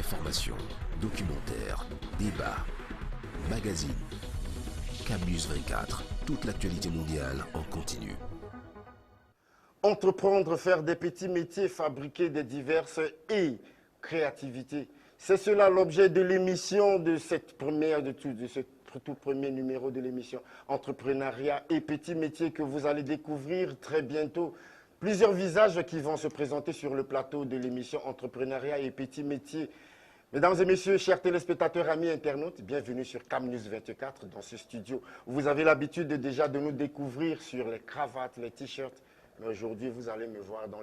Informations, documentaires, débats, magazines. CamNews 24, toute l'actualité mondiale en continu. Entreprendre, faire des petits métiers, fabriquer des diverses et créativité. C'est cela l'objet de l'émission de cette première, de ce tout premier numéro de l'émission Entrepreneuriat et petits métiers que vous allez découvrir très bientôt. Plusieurs visages qui vont se présenter sur le plateau de l'émission Entrepreneuriat et petits métiers. Mesdames et messieurs, chers téléspectateurs, amis internautes, bienvenue sur CamNews 24 dans ce studio. Vous avez l'habitude déjà de nous découvrir sur les cravates, les t-shirts. Mais aujourd'hui, vous allez me voir dans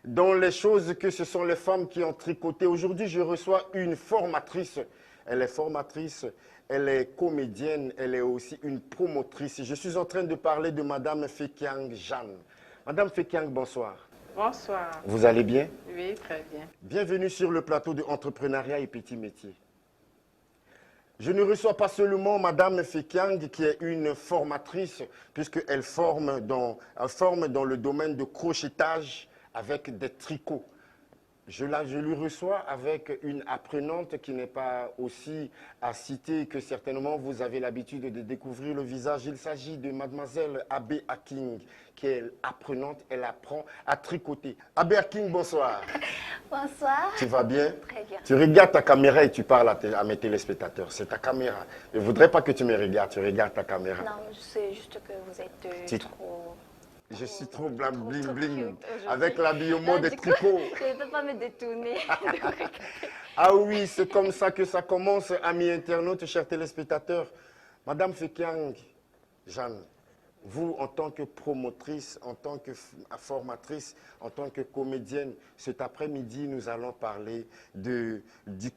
dans les choses que ce sont les femmes qui ont tricoté. Aujourd'hui, je reçois une formatrice. Elle est formatrice, elle est comédienne, elle est aussi une promotrice. Je suis en train de parler de Madame Fekiang Jeanne. Madame Fekiang, bonsoir. Bonsoir. Vous allez bien? Oui, très bien. Bienvenue sur le plateau de Entrepreneuriat et petits métiers. Je ne reçois pas seulement Madame Fekiang qui est une formatrice, puisqu'elle forme dans le domaine de crochetage avec des tricots. Je lui reçois avec une apprenante qui n'est pas aussi à citer que certainement vous avez l'habitude de découvrir le visage. Il s'agit de Mademoiselle Abbé Aking, qui est apprenante, elle apprend à tricoter. Abbé Aking, bonsoir. Bonsoir. Tu vas bien? Très bien. Tu regardes ta caméra et tu parles à mes téléspectateurs. C'est ta caméra. Je ne voudrais pas que tu me regardes, tu regardes ta caméra. Non, c'est juste que vous êtes trop... Je suis trop bling bling cute avec l'habillement des du coup, tricots. Je ne peux pas me détourner. Ah oui, c'est comme ça que ça commence, amis internautes, chers téléspectateurs. Madame Fekiang Jeanne, vous, en tant que promotrice, en tant que formatrice, en tant que comédienne, cet après-midi, nous allons parler du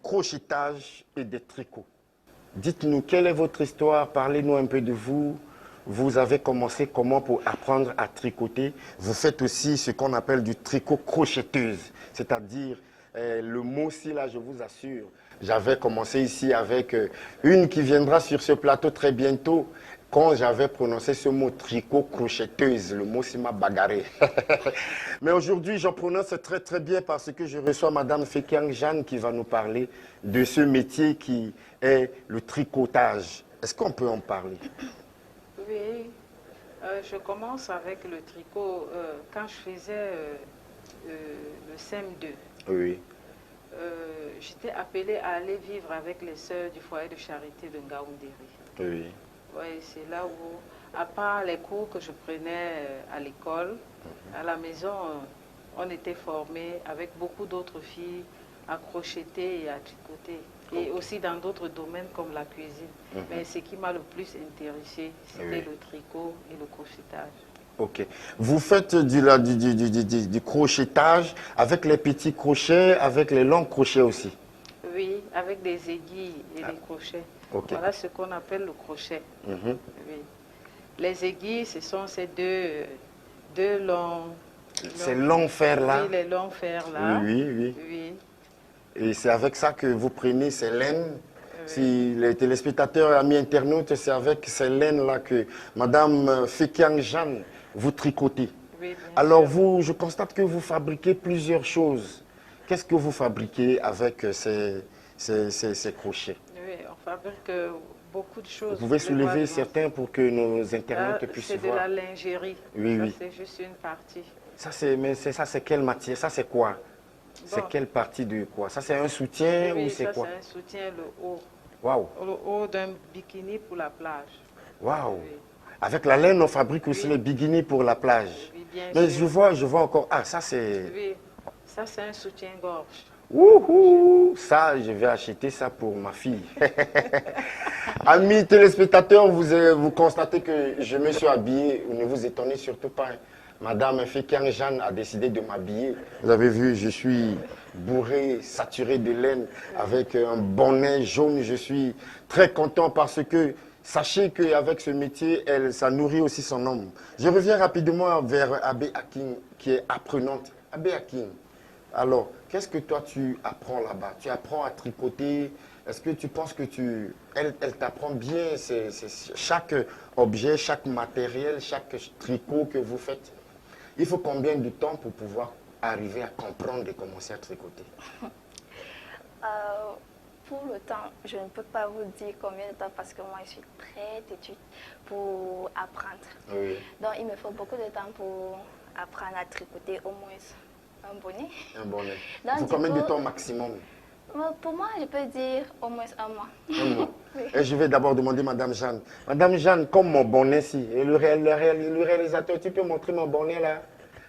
crochetage et des tricots. Dites-nous, quelle est votre histoire? Parlez-nous un peu de vous. Vous avez commencé comment pour apprendre à tricoter? Vous faites aussi ce qu'on appelle du tricot crocheteuse, c'est-à-dire, le mot-ci là, je vous assure, j'avais commencé ici avec une qui viendra sur ce plateau très bientôt. Quand j'avais prononcé ce mot tricot crocheteuse, le mot-ci m'a bagarré. Mais aujourd'hui, j'en prononce très très bien parce que je reçois Madame Fekiang Jeanne qui va nous parler de ce métier qui est le tricotage. Est-ce qu'on peut en parler? Oui, je commence avec le tricot quand je faisais le CM2. Oui. J'étais appelée à aller vivre avec les sœurs du foyer de charité de Ngaoundéry. Oui. Oui, c'est là où, à part les cours que je prenais à l'école, à la maison, on était formés avec beaucoup d'autres filles à crocheter et à tricoter. Et aussi dans d'autres domaines comme la cuisine. Mais ce qui m'a le plus intéressé, c'était le tricot et le crochetage. Ok. Vous faites du crochetage avec les petits crochets, avec les longs crochets aussi? Oui, avec des aiguilles et des crochets. Okay. Voilà ce qu'on appelle le crochet. Oui. Les aiguilles, ce sont ces deux longs... Ces longs fers-là? Oui, les longs fers-là. Oui. Et c'est avec ça que vous prenez ces laines? Si les téléspectateurs, amis internautes, c'est avec ces laines-là que Madame Fekiang Jeanne vous tricotez. Oui, alors vous, je constate que vous fabriquez plusieurs choses. Qu'est-ce que vous fabriquez avec ces crochets? Oui, on fabrique beaucoup de choses. Vous pouvez soulever certains pour que nos internautes puissent voir. C'est de la lingerie. Oui. C'est juste une partie. Ça, c'est quelle matière? Ça, c'est quoi? C'est quelle partie de quoi? Ça, c'est un soutien ou c'est quoi? C'est un soutien, le haut. Waouh! Le haut d'un bikini pour la plage. Waouh! Oui. Avec la laine, on fabrique aussi les bikinis pour la plage. Oui, bien mais sûr. Je vois encore. Ah, ça, c'est... Oui, ça, c'est un soutien-gorge. Wouhou! Ça, je vais acheter ça pour ma fille. Amis téléspectateurs, vous constatez que je me suis habillé. Ne vous étonnez surtout pas. Madame Fekiang Jeanne a décidé de m'habiller. Vous avez vu, je suis bourré, saturé de laine, avec un bonnet jaune. Je suis très content parce que sachez qu'avec ce métier, ça nourrit aussi son homme. Je reviens rapidement vers Abbé Aking, qui est apprenante. Abbé Aking, alors, qu'est-ce que toi tu apprends là-bas? Tu apprends à tricoter? Est-ce que tu penses que elle t'apprend bien chaque objet, chaque matériel, chaque tricot que vous faites? Il faut combien de temps pour pouvoir arriver à comprendre et commencer à tricoter? Pour le temps, je ne peux pas vous dire combien de temps parce que moi, je suis très têtue pour apprendre. Oui. Donc, il me faut beaucoup de temps pour apprendre à tricoter au moins un bonnet. Un bonnet. Donc, Il faut du combien de coup, temps maximum? Pour moi, je peux dire au moins un mois. Un mois. Oui. Et je vais d'abord demander Madame Jeanne. Madame Jeanne, comme mon bonnet si, et le réalisateur, tu peux montrer mon bonnet là?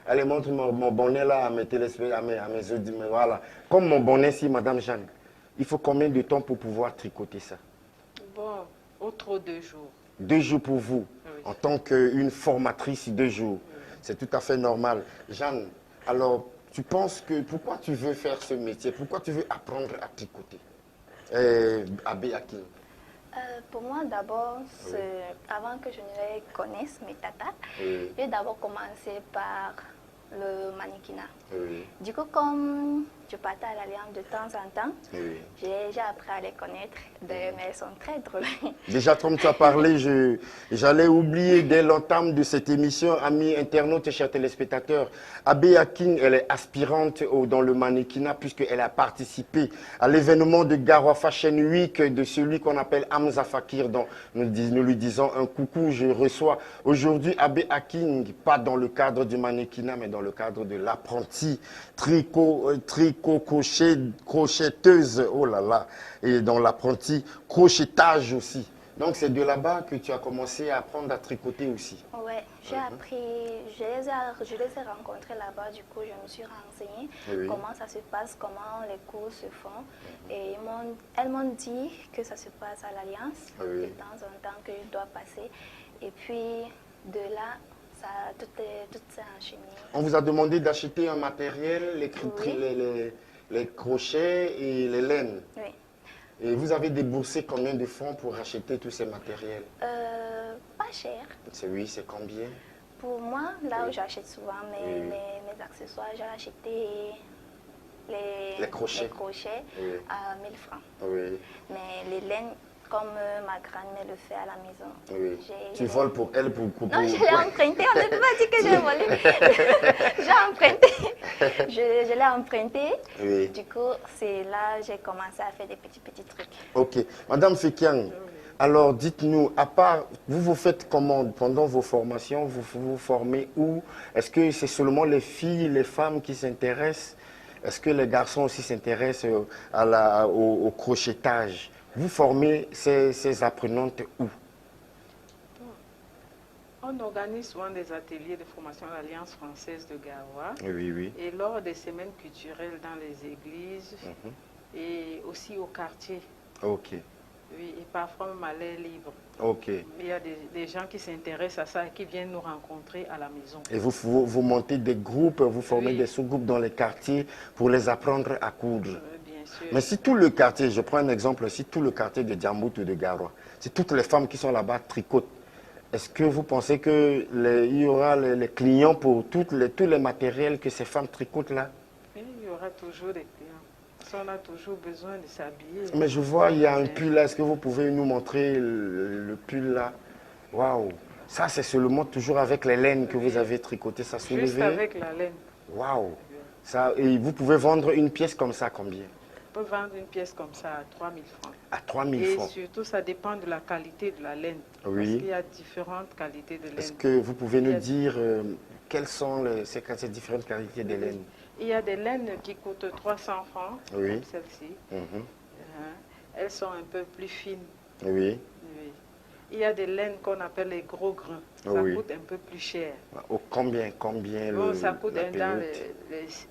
Allez, montre mon bonnet là à mes téléspectateurs, à mes auditeurs. Voilà. Comme mon bonnet si, Madame Jeanne. Il faut combien de temps pour pouvoir tricoter ça? Bon, au trop 2 jours. 2 jours pour vous, Oui. en tant qu'une formatrice, 2 jours. Oui. C'est tout à fait normal. Jeanne, alors, tu penses que, pourquoi tu veux faire ce métier? Pourquoi tu veux apprendre à tricoter? Abbé Akin. Pour moi, d'abord, avant que je ne les connaisse, mes tatas, Oui. je vais d'abord commencer par le mannequinat. Oui. Du coup, comme je partais à l'Alliance de temps en temps, Oui. j'ai appris à les connaître, mais elles sont très drôles. Déjà, comme tu as parlé, j'allais oublier dès l'entame de cette émission, amis internautes et chers téléspectateurs. Abbé Akin, elle est aspirante dans le mannequinat puisqu'elle a participé à l'événement de Garoua Fashion Week de celui qu'on appelle Hamza Fakir. Donc, nous lui disons un coucou. Je reçois aujourd'hui Abbé Akin, pas dans le cadre du mannequinat, mais dans le cadre de l'apprenti crocheteuse, oh là là, et dans l'apprenti crochetage aussi. Donc c'est de là-bas que tu as commencé à apprendre à tricoter aussi. Ouais, j'ai appris, je les ai rencontrés là-bas, du coup je me suis renseignée Oui. comment ça se passe, comment les cours se font. Et elles m'ont dit que ça se passe à l'Alliance, Oui. de temps en temps que je dois passer. Et puis de là, tout s'est enchaîné. On vous a demandé d'acheter un matériel, Oui. les crochets et les laines. Oui. Et vous avez déboursé combien de fonds pour acheter tous ces matériels? Pas cher. Oui, c'est combien? Pour moi, là Oui. où j'achète souvent Oui. mes accessoires, j'ai acheté les crochets. Oui. à 1000 francs. Oui. Mais les laines, comme ma grand-mère le fait à la maison, Oui. j'ai- Tu voles pour elle pour Non, je l'ai emprunté, on ne peut pas dire que j'ai volé. J'ai emprunté. Je l'ai emprunté. Oui. Du coup, c'est là que j'ai commencé à faire des petits trucs. Ok. Madame Fekiang, alors dites-nous, à part, vous vous faites comment pendant vos formations? Vous vous formez où? Est-ce que c'est seulement les filles, les femmes qui s'intéressent? Est-ce que les garçons aussi s'intéressent au crochetage? Vous formez ces apprenantes où? On organise souvent des ateliers de formation à l'Alliance française de Garoua. Oui, oui. Et lors des semaines culturelles dans les églises et aussi au quartier. Ok, Oui, et parfois même à l'air libre. ok. Il y a des gens qui s'intéressent à ça et qui viennent nous rencontrer à la maison. Et vous montez des groupes, vous formez Oui. des sous-groupes dans les quartiers pour les apprendre à coudre. Bien sûr. Mais si tout le quartier, je prends un exemple, si tout le quartier de Djambout ou de Garoua, si toutes les femmes qui sont là-bas tricotent, est-ce que vous pensez qu'il y aura les clients pour tous les matériels que ces femmes tricotent là? Et il y aura toujours des clients. Parce qu'on a toujours besoin de s'habiller. Mais je vois, il y a un pull là. Est-ce que vous pouvez nous montrer le pull là? Waouh! Ça, c'est seulement toujours avec les laines que vous avez tricoté ça Juste soulevé? avec la laine. Waouh! Ça, et vous pouvez vendre une pièce comme ça combien? On peut vendre une pièce comme ça à 3000 francs. À 3000 Et francs. surtout, ça dépend de la qualité de la laine. Oui. Parce qu'il y a différentes qualités de Est-ce laine. que vous pouvez Il y nous a- dire quelles sont ces différentes qualités des laines? Il y a des laines qui coûtent 300 francs, Oui. comme celle-ci. Mhm. Elles sont un peu plus fines. Oui. Oui. Il y a des laines qu'on appelle les gros grains. Ça Oui. coûte un peu plus cher. Combien Bon, ça coûte la dans période?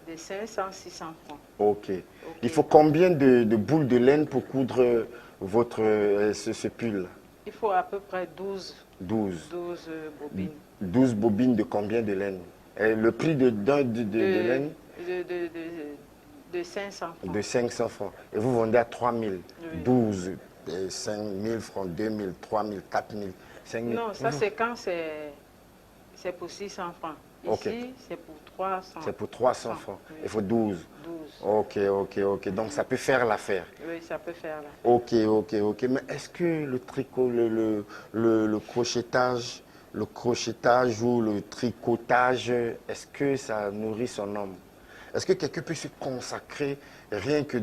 les 500, 600 francs. Ok. Ok. Il faut combien de boules de laine pour coudre ce pull? Il faut à peu près 12 12. bobines. 12 bobines de combien de laine? Et le prix de laine? De 500 francs. De 500 francs. Et vous vendez à 3000. Oui. 12, 5000 francs, 2000, 3000, 4000, 5000. Non, ça c'est quand c'est pour 600 francs. Ici, Ok. c'est pour 300. C'est pour 300 francs. Oui. Il faut 12. 12. Ok. Donc ça peut faire l'affaire. Oui, ça peut faire là. Ok. Mais est-ce que le tricot, le crochetage ou le tricotage, est-ce que ça nourrit son homme? Est-ce que quelqu'un peut se consacrer rien que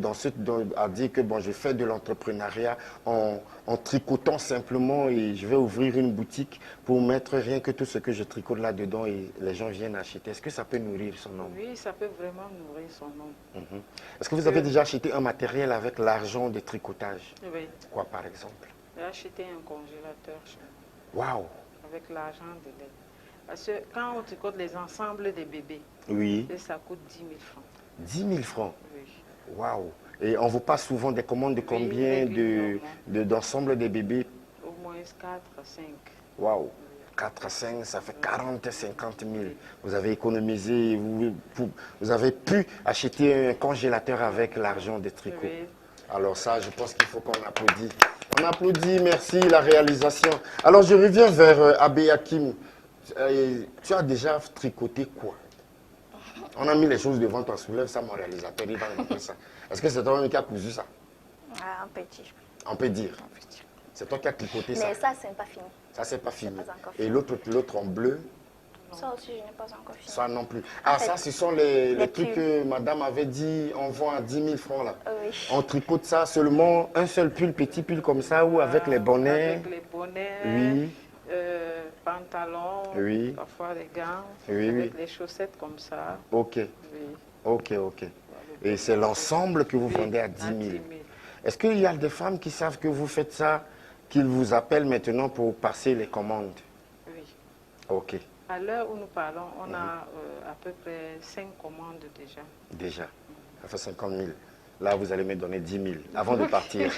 à dire que bon, je fais de l'entrepreneuriat en tricotant simplement et je vais ouvrir une boutique pour mettre rien que tout ce que je tricote là-dedans et les gens viennent acheter. Est-ce que ça peut nourrir son nom? Oui, ça peut vraiment nourrir son nom. Est-ce que vous avez déjà acheté un matériel avec l'argent de tricotage? Oui. Quoi par exemple? J'ai acheté un congélateur chez Waouh! moi avec l'argent de l'aide. Parce que quand on tricote les ensembles des bébés, Oui. ça coûte 10 000 francs. 10 000 francs? Oui. Waouh! Et on vous passe souvent des commandes de combien d'ensemble des bébés? Au moins 4 à 5. Waouh! 4 à 5, ça fait 40 à 50 000. Vous avez économisé, vous avez pu acheter un congélateur avec l'argent des tricots. Oui. Alors ça, je pense qu'il faut qu'on applaudisse. On applaudit, merci, la réalisation. Alors je reviens vers Abbé Hakim. Tu as déjà tricoté quoi? On a mis les choses devant toi, soulève ça, mon réalisateur, il va montrer ça. Est-ce que c'est toi qui as cousu ça? Un petit. On peut dire. C'est toi qui as tricoté ça. Mais ça, c'est pas fini. Ça, c'est pas fini. pas encore Et fini. l'autre en bleu? Ça aussi, je n'ai pas encore fini. Ça non plus. Ah, fait, ça, ce sont les trucs pulls. que madame avait dit, on vend à 10 000 francs là. Oui. On tricote ça seulement, un seul pull, petit pull comme ça, ou avec les bonnets. Avec les bonnets, Oui. pantalons, Oui. parfois les gants, Oui, avec oui. les chaussettes comme ça. Ok, Oui. ok, ok. Et c'est l'ensemble que vous Oui, vendez à 10 000. 10 000. Est-ce qu'il y a des femmes qui savent que vous faites ça, qu'ils vous appellent maintenant pour passer les commandes? Oui. Ok, À l'heure où nous parlons, on a à peu près 5 commandes déjà. déjà. Ça fait 50 000. Là, vous allez me donner 10 000 avant de partir.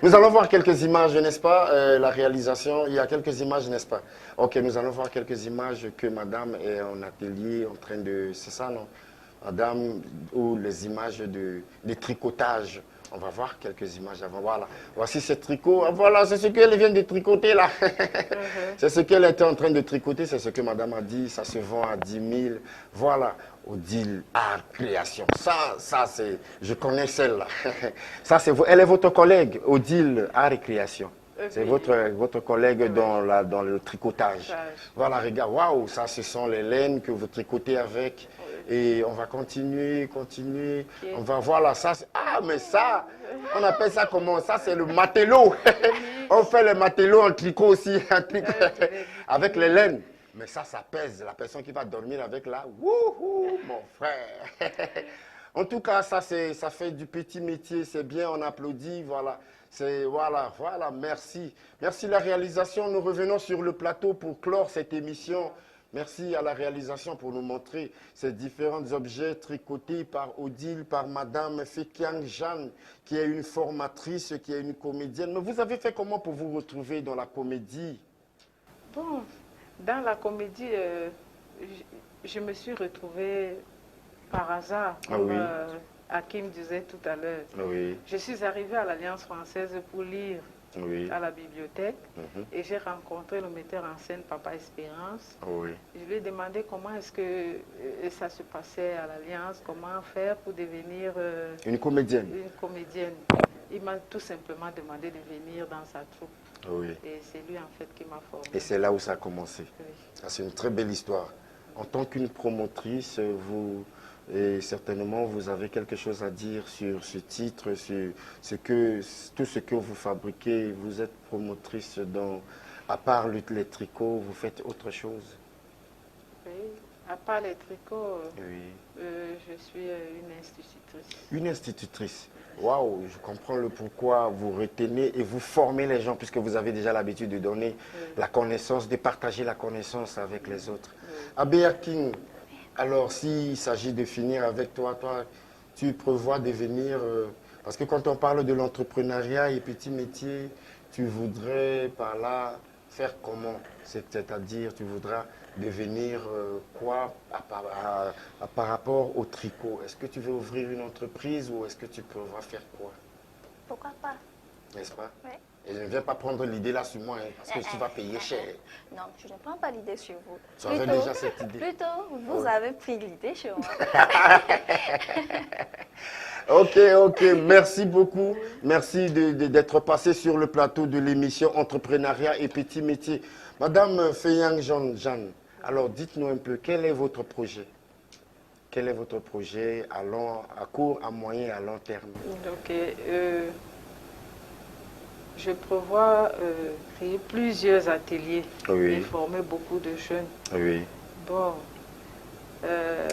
Nous allons voir quelques images, n'est-ce pas? La réalisation, il y a quelques images, n'est-ce pas? Ok, nous allons voir quelques images que madame est en atelier en train de... C'est ça, non? Madame, ou les images de tricotage. On va voir quelques images avant. Voilà. Voici ce tricot. Ah, voilà, c'est ce qu'elle vient de tricoter là. C'est ce qu'elle était en train de tricoter. C'est ce que madame a dit. Ça se vend à 10 000. Voilà. Odile Art Création. Ça c'est... Je connais celle-là. Ça, c'est... Elle est votre collègue, Odile Art et Création. C'est Oui. votre collègue dans le tricotage. Voilà, regarde. Waouh, ça, ce sont les laines que vous tricotez avec. Et on va continuer. On va voir là, ça. Ah, mais ça, on appelle ça comment? Ça, c'est le matelot. On fait le matelot en tricot aussi, avec les laines. Mais ça pèse. La personne qui va dormir avec là, wouhou, mon frère. En tout cas, ça fait du petit métier. C'est bien, on applaudit. Voilà. Voilà, merci. Merci la réalisation. Nous revenons sur le plateau pour clore cette émission. Merci à la réalisation pour nous montrer ces différents objets tricotés par Odile, par Madame Fekiang Jeanne, qui est une formatrice, qui est une comédienne. Mais vous avez fait comment pour vous retrouver dans la comédie? Bon, dans la comédie, je me suis retrouvée par hasard, comme Hakim disait tout à l'heure. Oui, Je suis arrivée à l'Alliance française pour lire oui, à la bibliothèque et j'ai rencontré le metteur en scène Papa Espérance. oui. Je lui ai demandé comment est-ce que ça se passait à l'Alliance, comment faire pour devenir Une comédienne? une comédienne. Il m'a tout simplement demandé de venir dans sa troupe. Oui. Et c'est lui en fait qui m'a formée. Et c'est là où ça a commencé. Oui. Ah, c'est une très belle histoire. En tant qu'une promotrice, et certainement vous avez quelque chose à dire sur ce titre, sur tout ce que vous fabriquez. Vous êtes promotrice à part les tricots, vous faites autre chose? Oui. À part les tricots, Oui. je suis une institutrice. Une institutrice. Waouh, je comprends le pourquoi vous retenez et vous formez les gens, puisque vous avez déjà l'habitude de donner la connaissance, de partager la connaissance avec les autres. Abbé Hakim, alors s'il s'agit de finir avec toi, tu prévois devenir... parce que quand on parle de l'entrepreneuriat et petits métiers, tu voudrais par là faire comment? C'est-à-dire, tu voudras devenir quoi par rapport au tricot? Est-ce que tu veux ouvrir une entreprise ou est-ce que tu prévois faire quoi? Pourquoi pas? N'est-ce pas? Oui. Et je ne viens pas prendre l'idée là sur moi, hein, parce que tu vas payer cher. Non, je ne prends pas l'idée sur vous. Tu avais déjà cette idée? Plutôt, vous avez pris l'idée sur moi. Ok, merci beaucoup. Merci d'être passé sur le plateau de l'émission Entrepreneuriat et Petits Métiers. Madame Fekiang Jeanne, alors dites-nous un peu, quel est votre projet? Quel est votre projet à court, à moyen et à long terme? Donc, je prévois créer plusieurs ateliers Oui. et former beaucoup de jeunes. Oui. Bon.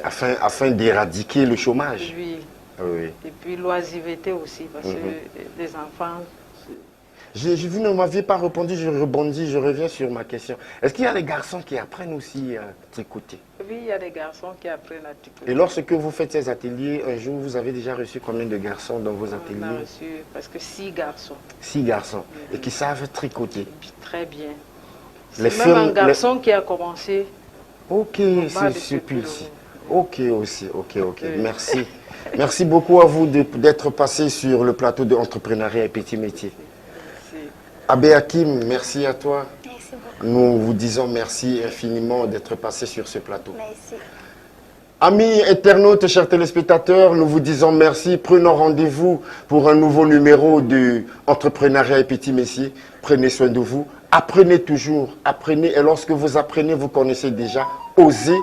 Afin d'éradiquer le chômage. Oui. Oui. Et puis l'oisiveté aussi, parce que les enfants... Vous ne m'aviez pas répondu, je rebondis, je reviens sur ma question. Est-ce qu'il y a des garçons qui apprennent aussi à tricoter? Oui, il y a des garçons qui apprennent à tricoter. Et lorsque vous faites ces ateliers, un jour, vous avez déjà reçu combien de garçons dans vos On a ateliers? reçu presque 6 garçons. 6 garçons. Et qui savent tricoter. Très bien. Les C'est même un firmes- garçon qui a commencé. Ok, bas c'est de ce celui-ci. pylône. Ok aussi, ok. Oui. Merci. Merci beaucoup à vous d'être passé sur le plateau de Entrepreneuriat et Petits Métiers. C'est- Abbé Hakim, merci à toi. Merci beaucoup. Nous vous disons merci infiniment d'être passé sur ce plateau. Merci. Amis internautes, chers téléspectateurs, nous vous disons merci. Prenons rendez-vous pour un nouveau numéro de Entrepreneuriat et Petits Métiers. Prenez soin de vous. Apprenez toujours. Apprenez. Et lorsque vous apprenez, vous connaissez déjà. Osez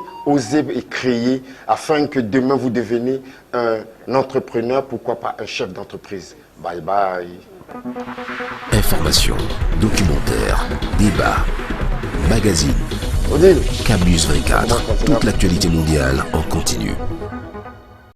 et créer afin que demain vous deveniez un entrepreneur, pourquoi pas un chef d'entreprise. Bye bye. Informations, documentaires, débats, magazines, Odile. Camus 24, toute l'actualité mondiale en continu.